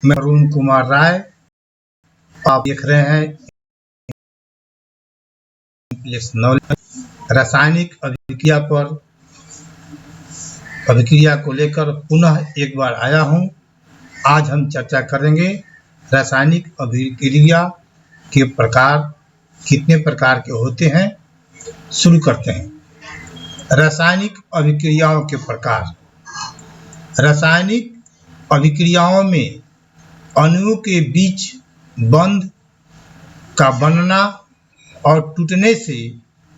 मैं अरुण कुमार राय, आप देख रहे हैं रासायनिक अभिक्रिया को लेकर पुनः एक बार आया हूं। आज हम चर्चा करेंगे रासायनिक अभिक्रिया के प्रकार, कितने प्रकार के होते हैं। शुरू करते हैं। रासायनिक अभिक्रियाओं के प्रकार। रासायनिक अभिक्रियाओं में अणुओं के बीच बंध का बनना और टूटने से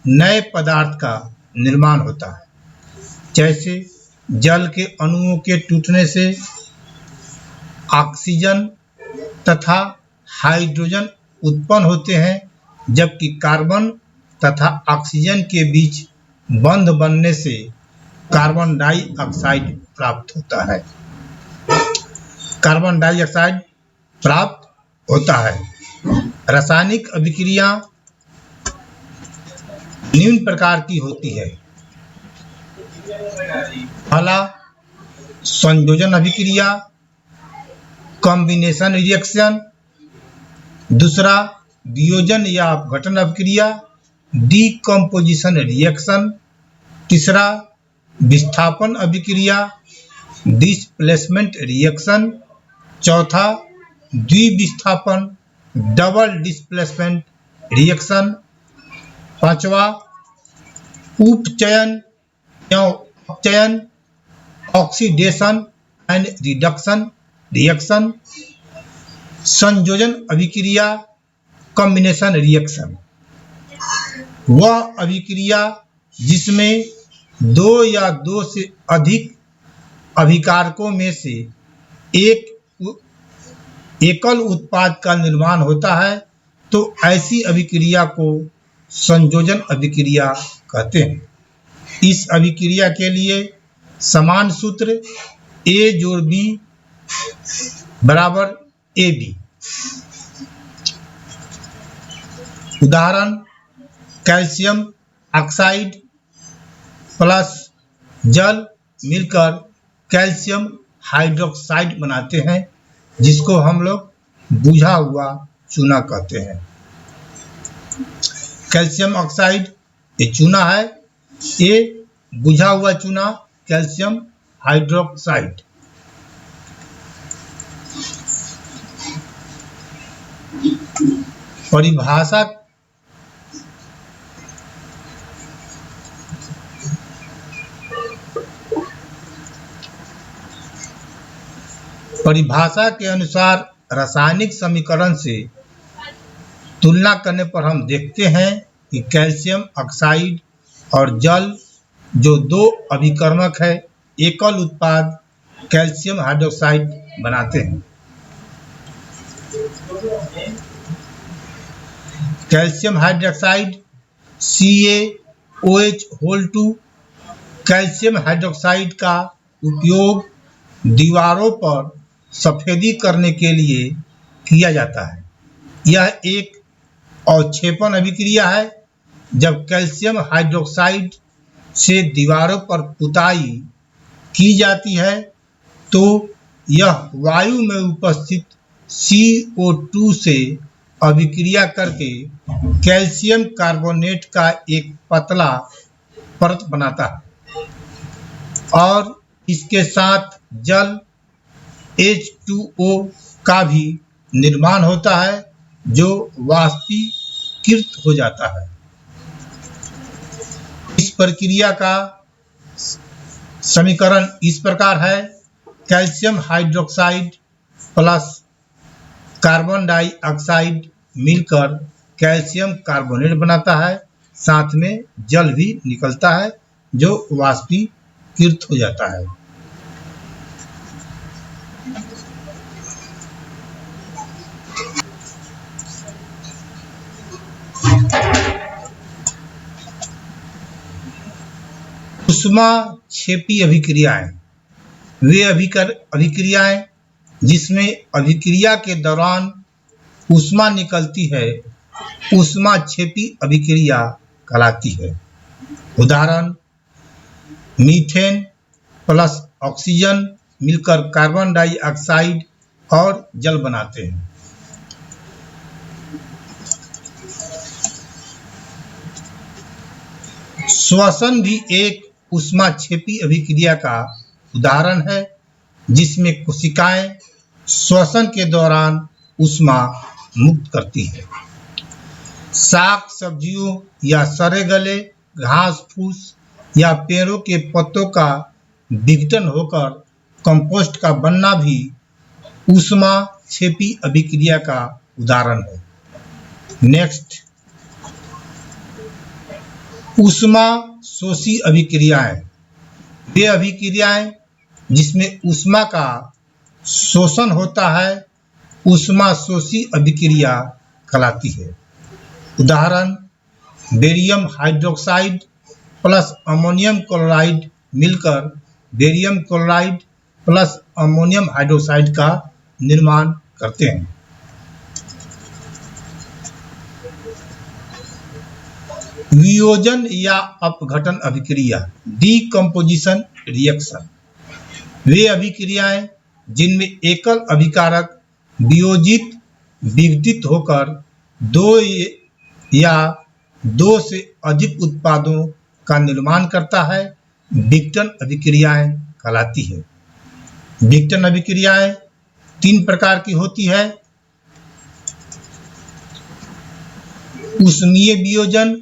नए पदार्थ का निर्माण होता है। जैसे जल के अणुओं के टूटने से ऑक्सीजन तथा हाइड्रोजन उत्पन्न होते हैं, जबकि कार्बन तथा ऑक्सीजन के बीच बंध बनने से कार्बन डाइऑक्साइड प्राप्त होता है। कार्बन डाइऑक्साइड प्राप्त होता है। रासायनिक अभिक्रिया निम्न प्रकार की होती है। पहला, संयोजन अभिक्रिया, कॉम्बिनेशन रिएक्शन। दूसरा, वियोजन या अपघटन अभिक्रिया, डीकम्पोजिशन रिएक्शन। तीसरा, विस्थापन अभिक्रिया, डिस्प्लेसमेंट रिएक्शन। चौथा, द्विविस्थापन, डबल डिस्प्लेसमेंट रिएक्शन। पांचवा, उपचयन या अपचयन, ऑक्सीडेशन एंड रिडक्शन रिएक्शन। संयोजन अभिक्रिया, कॉम्बिनेशन रिएक्शन, वह अभिक्रिया जिसमें दो या दो से अधिक अभिकारकों में से एक एकल उत्पाद का निर्माण होता है, तो ऐसी अभिक्रिया को संयोजन अभिक्रिया कहते हैं। इस अभिक्रिया के लिए समान सूत्र A जोड़ B बराबर AB। उदाहरण, कैल्शियम ऑक्साइड प्लस जल मिलकर कैल्शियम हाइड्रोक्साइड बनाते हैं, जिसको हम लोग बुझा हुआ चूना कहते हैं। कैल्शियम ऑक्साइड ये चूना है, ये बुझा हुआ चूना कैल्शियम हाइड्रोक्साइड। परिभाषा के अनुसार रासायनिक समीकरण से तुलना करने पर हम देखते हैं कि कैल्शियम ऑक्साइड और जल जो दो अभिकर्मक है, एकल उत्पाद कैल्शियम हाइड्रोक्साइड बनाते हैं। Calcium hydroxide CaOH2। Calcium hydroxide का उपयोग दीवारों पर सफेदी करने के लिए किया जाता है। यह एक अवक्षेपण अभिक्रिया है। जब कैल्शियम हाइड्रोक्साइड से दीवारों पर पुताई की जाती है, तो यह वायु में उपस्थित CO2 से अभिक्रिया करके कैल्शियम कार्बोनेट का एक पतला परत बनाता है और इसके साथ जल H2O का भी निर्माण होता है, जो वाष्पीकृत हो जाता है। इस प्रक्रिया का समीकरण इस प्रकार है: calcium hydroxide plus carbon dioxide मिलकर कैल्शियम कार्बोनेट बनाता है, साथ में जल भी निकलता है जो वाष्पीकृत हो जाता है। ऊष्माक्षेपी अभिक्रियाएं वे अभिक्रियाएं जिसमें अभिक्रिया के दौरान ऊष्मा निकलती है, ऊष्माक्षेपी अभिक्रिया कहलाती है। उदाहरण, मीथेन प्लस ऑक्सीजन मिलकर कार्बन डाइऑक्साइड और जल बनाते हैं। श्वसन भी एक ऊष्माक्षेपी अभिक्रिया का उदाहरण है, जिसमें कोशिकाएं श्वसन के दौरान ऊष्मा मुक्त करती है। साग सब्जियों या सड़े गले घास फूस या पेड़ों के पत्तों का विघटन होकर कंपोस्ट का बनना भी ऊष्माक्षेपी अभिक्रिया का उदाहरण है। नेक्स्ट, ऊष्मा शोषी अभिक्रियाएं। वे अभिक्रियाएं जिसमें ऊष्मा का शोषण होता है ऊष्मा शोषी अभिक्रिया कहलाती है। उदाहरण, barium hydroxide plus ammonium chloride मिलकर barium chloride plus ammonium hydroxide का निर्माण करते हैं। वियोजन या अपघटन अभिक्रिया, डीकम्पोजिशन रिएक्शन। वे अभिक्रियाएं जिनमें एकल अभिकारक वियोजित विघटित होकर दो या दो से अधिक उत्पादों का निर्माण करता है विघटन अभिक्रियाएं कहलाती है। विघटन अभिक्रियाएं 3 प्रकार की होती है। ऊष्मीय वियोजन,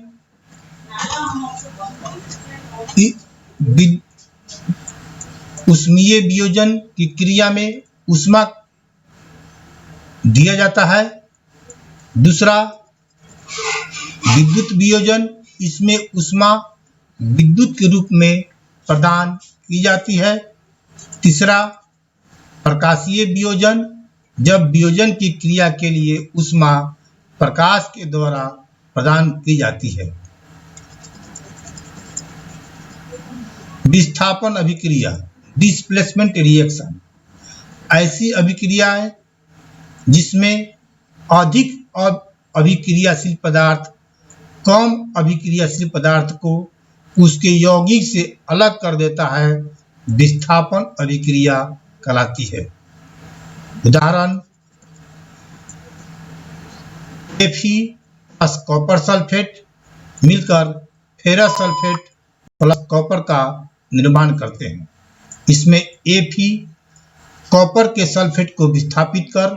ऊष्मीय वियोजन की क्रिया में ऊष्मा दिया जाता है। दूसरा, विद्युत वियोजन, इसमें ऊष्मा विद्युत के रूप में प्रदान की जाती है। तीसरा, प्रकाशीय वियोजन, जब वियोजन की क्रिया के लिए ऊष्मा प्रकाश के द्वारा प्रदान की जाती है। विस्थापन अभिक्रिया, डिस्प्लेसमेंट रिएक्शन। ऐसी अभिक्रियाएं जिसमें अधिक अभिक्रियाशील पदार्थ कम अभिक्रियाशील पदार्थ को उसके यौगिक से अलग कर देता है विस्थापन अभिक्रिया कहलाती है। उदाहरण, Fe प्लस कॉपर सल्फेट मिलकर फेरस सल्फेट प्लस कॉपर का निर्माण करते हैं। इसमें Fe कॉपर के सल्फेट को विस्थापित कर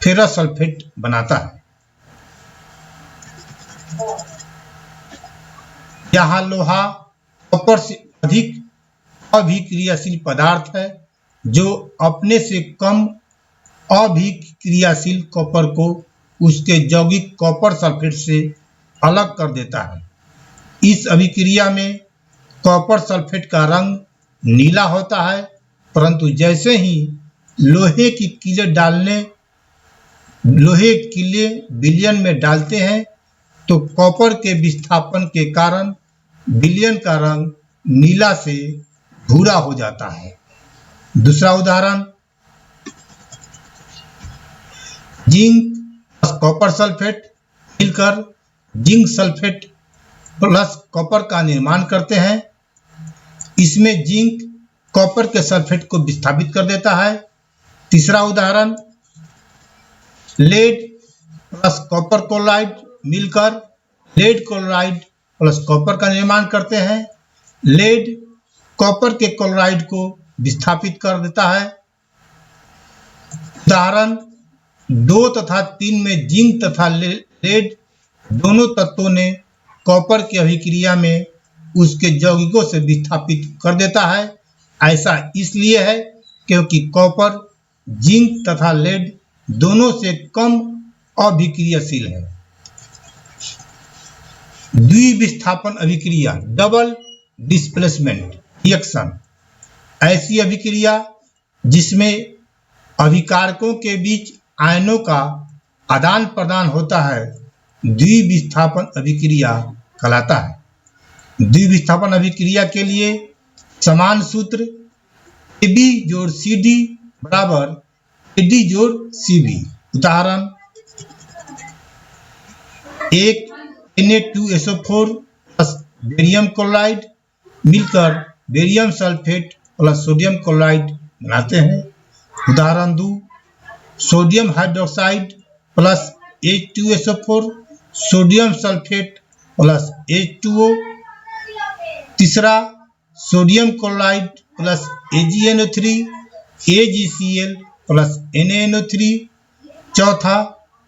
फेरस सल्फेट बनाता है। यहाँ लोहा कॉपर से अधिक अभिक्रियाशील पदार्थ है जो अपने से कम अभिक्रियाशील कॉपर को उसके यौगिक कॉपर सल्फेट से अलग कर देता है। इस अभिक्रिया में कॉपर सल्फेट का रंग नीला होता है, परंतु जैसे ही लोहे किले विलयन में डालते हैं तो कॉपर के विस्थापन के कारण विलयन का रंग नीला से भूरा हो जाता है। दूसरा उदाहरण, जिंक प्लस कॉपर सल्फेट मिलकर जिंक सल्फेट प्लस कॉपर का निर्माण करते हैं। इसमें जिंक कॉपर के सल्फेट को विस्थापित कर देता है। तीसरा उदाहरण, लेड प्लस कॉपर क्लोराइड मिलकर लेड क्लोराइड प्लस कॉपर का निर्माण करते हैं। लेड कॉपर के क्लोराइड को विस्थापित कर देता है। उदाहरण, 2 तथा 3 में जिंक तथा लेड दोनों तत्वों ने कॉपर की अभिक्रिया में उसके यौगिकों से विस्थापित कर देता है। ऐसा इसलिए है क्योंकि कॉपर जिंक तथा लेड दोनों से कम अभिक्रियाशील है। द्विविस्थापन अभिक्रिया, डबल डिस्प्लेसमेंट रिएक्शन। ऐसी अभिक्रिया जिसमें अभिकारकों के बीच आयनों का आदान प्रदान होता है द्विविस्थापन अभिक्रिया कहलाता है। द्विविस्थापन अभिक्रिया के लिए समान सूत्र AB जोड़ CD बराबर AD जोड़ CB। उदाहरण, एक Na2SO4 प्लस बेरियम क्लोराइड मिलकर barium sulphate plus sodium chloride बनाते हैं। उदाहरण 2, sodium hydroxide plus H2SO4, sodium sulphate plus H2O। तीसरा sodium chloride plus AgNO3, AgCl plus NaNO3। चौथा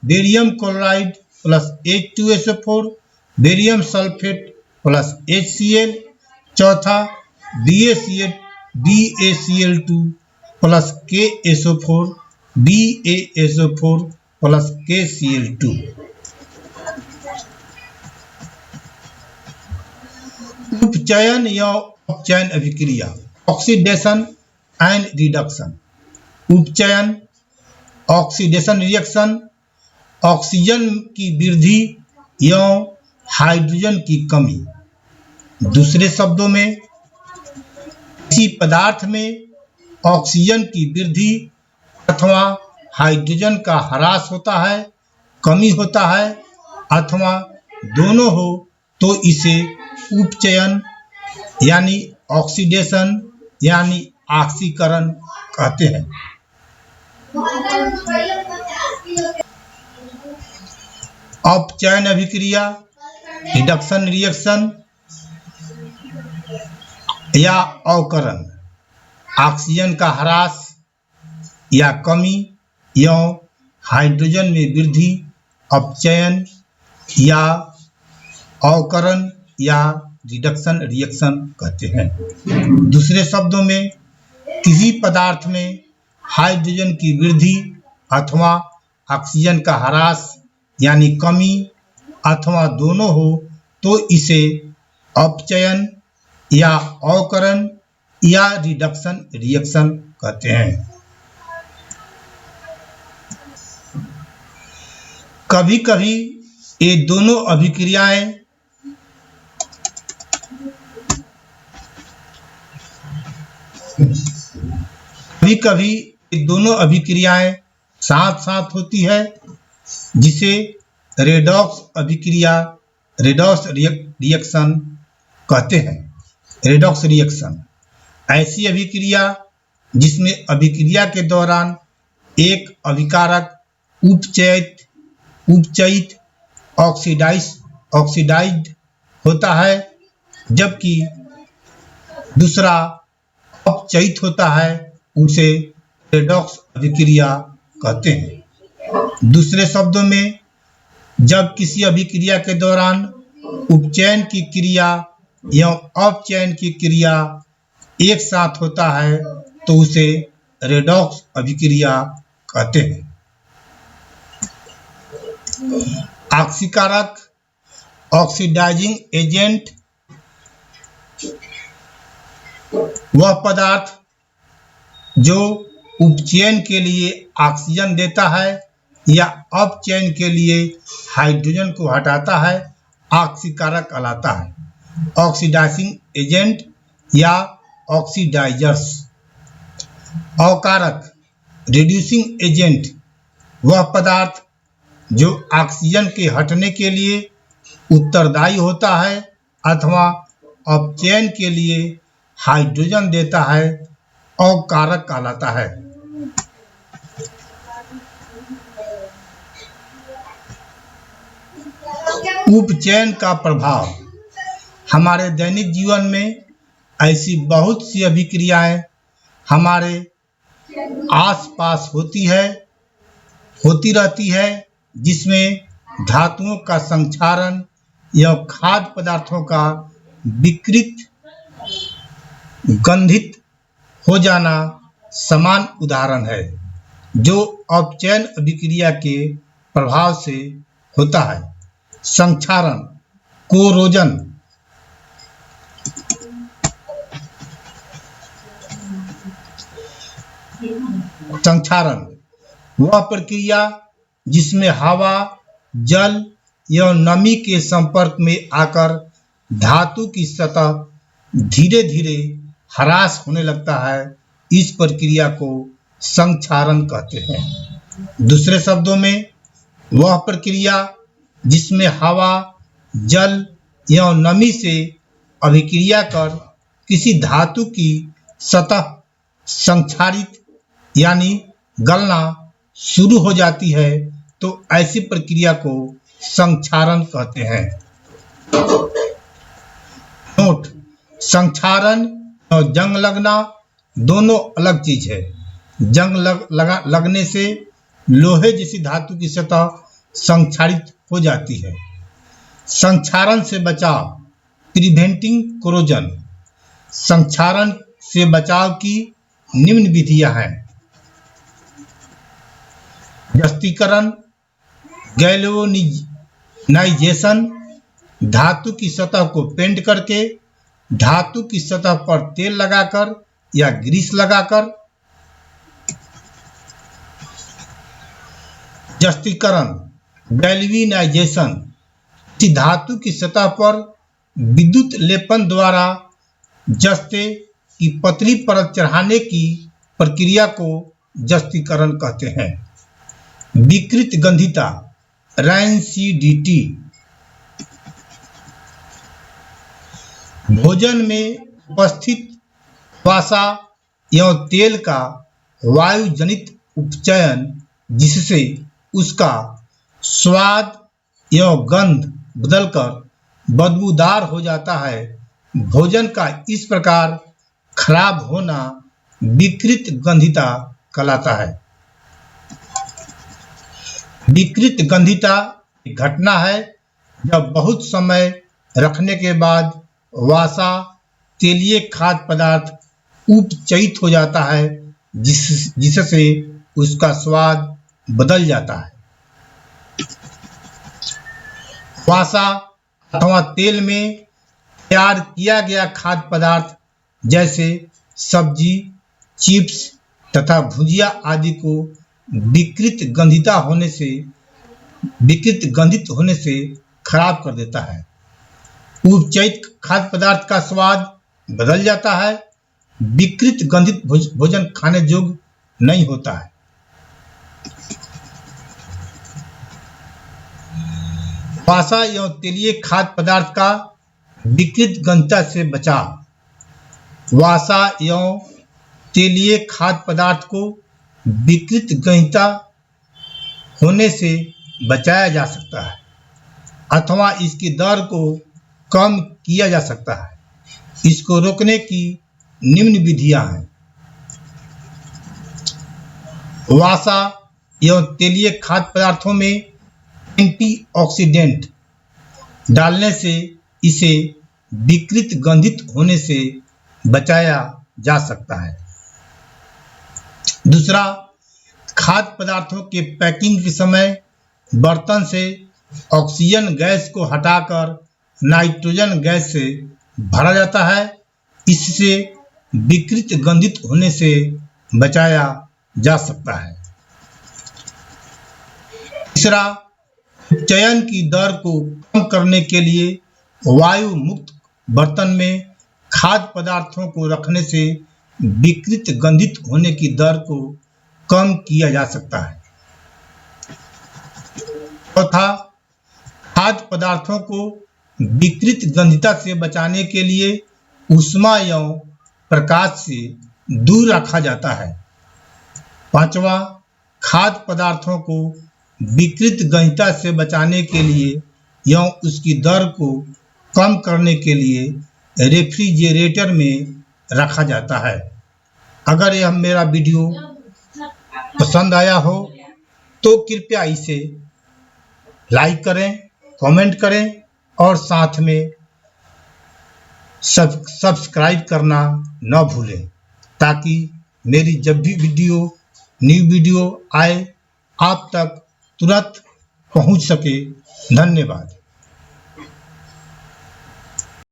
barium chloride plus H2SO4, barium sulphate plus HCl। चौथा BaCl2 plus KSO4, BaSO4 plus KCl2। उपचयन या अपचयन अभिक्रिया, oxidation and reduction. उपचयन oxidation reaction, oxygen की वृद्धि या हाइड्रोजन की कमी। दूसरे शब्दों में किसी पदार्थ में ऑक्सीजन की वृद्धि अथवा हाइड्रोजन का ह्रास होता है, कमी होता है, अथवा दोनों हो तो इसे उपचयन यानी ऑक्सीडेशन यानी ऑक्सीकरण कहते हैं। अपचयन अभिक्रिया, रिडक्शन रिएक्शन या अवकरण, ऑक्सीजन का ह्रास या कमी या हाइड्रोजन में वृद्धि अपचयन या अवकरण या रिडक्शन रिएक्शन कहते हैं। दूसरे शब्दों में किसी पदार्थ में हाइड्रोजन की वृद्धि अथवा ऑक्सीजन का ह्रास यानी कमी अथवा दोनों हो तो इसे अपचयन या अवकरण या रिडक्शन रिएक्शन कहते हैं। कभी कभी ये दोनों अभिक्रियाएं साथ साथ होती है, जिसे रेडॉक्स अभिक्रिया, रेडॉक्स रिएक्शन कहते हैं। रेडॉक्स रिएक्शन ऐसी अभिक्रिया जिसमें अभिक्रिया के दौरान एक अभिकारक उपचयित ऑक्सीडाइज्ड होता है, जबकि दूसरा अपचयित होता है, उसे रेडॉक्स अभिक्रिया कहते हैं। दूसरे शब्दों में जब किसी अभिक्रिया के दौरान उपचयन की क्रिया या अपचयन की क्रिया एक साथ होता है तो उसे रेडॉक्स अभिक्रिया कहते हैं। ऑक्सीकारक, ऑक्सीडाइजिंग एजेंट वह पदार्थ जो उपचयन के लिए ऑक्सीजन देता है या अपचयन के लिए हाइड्रोजन को हटाता है, ऑक्सीकारक कहलाता है। ऑक्सीडाइजिंग एजेंट या ऑक्सीडाइजर्स। अवकारक, रिड्यूसिंग एजेंट वह पदार्थ जो ऑक्सीजन के हटने के लिए उत्तरदायी होता है अथवा अपचयन के लिए हाइड्रोजन देता है, अवकारक कहलाता है। उपचयन का प्रभाव। हमारे दैनिक जीवन में ऐसी बहुत सी अभिक्रियाएं हमारे आसपास होती रहती है, जिसमें धातुओं का संक्षारण या खाद्य पदार्थों का विकृत गंधित हो जाना समान उदाहरण है, जो अपचयन अभिक्रिया के प्रभाव से होता है। संक्षारण, कोरोजन। संक्षारण वह प्रक्रिया जिसमें हवा, जल या नमी के संपर्क में आकर धातु की सतह धीरे धीरे ह्रास होने लगता है, इस प्रक्रिया को संक्षारण कहते हैं। दूसरे शब्दों में वह प्रक्रिया जिसमें हवा, जल या नमी से अभिक्रिया कर किसी धातु की सतह संक्षारित यानी गलना शुरू हो जाती है तो ऐसी प्रक्रिया को संक्षारण कहते हैं। नोट: संक्षारण और जंग लगना दोनों अलग चीज है। जंग लगने से लोहे जैसी धातु की सतह संक्षारित हो जाती है। संक्षारण से बचाव: प्रिवेंटिंग कोरोजन। संक्षारण से बचाव की निम्न विधियां हैं: जस्तीकरण, गैल्वेनाइजेशन, धातु की सतह को पेंट करके, धातु की सतह पर तेल लगाकर या ग्रीस लगाकर। जस्तीकरण, गैल्वेनाइजेशन, धातु की सतह पर विद्युत लेपन द्वारा जस्ते की पतली परत चढ़ाने की प्रक्रिया को जस्तीकरण कहते हैं। विकृत गंधिता, रैंसिडिटी, भोजन में उपस्थित वसा एवं तेल का वायु जनित उपचयन जिससे उसका स्वाद एवं गंध बदलकर बदबूदार हो जाता है। भोजन का इस प्रकार खराब होना विकृत गंधिता कहलाता है। विकृत गंधिता घटना है जब बहुत समय रखने के बाद वसा तेलीय खाद्य पदार्थ उपचयित हो जाता है जिससे उसका स्वाद बदल जाता है। वसा अथवा तेल में तैयार किया गया खाद्य पदार्थ जैसे सब्जी, चिप्स तथा भुजिया आदि को विकृत गंधित होने से खराब कर देता है। उपचयित खाद्य पदार्थ का स्वाद बदल जाता है। विकृत गंधित भोजन खाने योग्य नहीं होता है। वसा एवं तेलीय खाद्य पदार्थ का विकृत गंधिता से बचाव: वसा एवं तेलीय खाद्य पदार्थ को विकृत गंधिता होने से बचाया जा सकता है अथवा इसकी दर को कम किया जा सकता है। इसको रोकने की निम्न विधियां हैं: वसा एवं तेलीय खाद्य पदार्थों में एंटीऑक्सीडेंट डालने से इसे विकृत गंधित होने से बचाया जा सकता है। दूसरा, खाद्य पदार्थों के पैकिंग के समय बर्तन से ऑक्सीजन गैस को हटाकर नाइट्रोजन गैस से भरा जाता है। इससे विकृत गंधित होने से बचाया जा सकता है। तीसरा, उपचयन की दर को कम करने के लिए वायु मुक्त बर्तन में खाद्य पदार्थों को रखने से विकृत गंधित होने की दर को कम किया जा सकता है। चौथा, खाद्य पदार्थों को विकृत गंधिता से बचाने के लिए ऊष्मा एवं प्रकाश से दूर रखा जाता है। पांचवा, खाद्य पदार्थों को विकृत गंधिता से बचाने के लिए एवं उसकी दर को कम करने के लिए रेफ्रिजरेटर में रखा जाता है। अगर यह मेरा वीडियो पसंद आया हो तो कृपया इसे लाइक करें, कमेंट करें और साथ में सब्सक्राइब करना न भूलें ताकि मेरी जब भी न्यू वीडियो आए आप तक तुरंत पहुंच सके। धन्यवाद।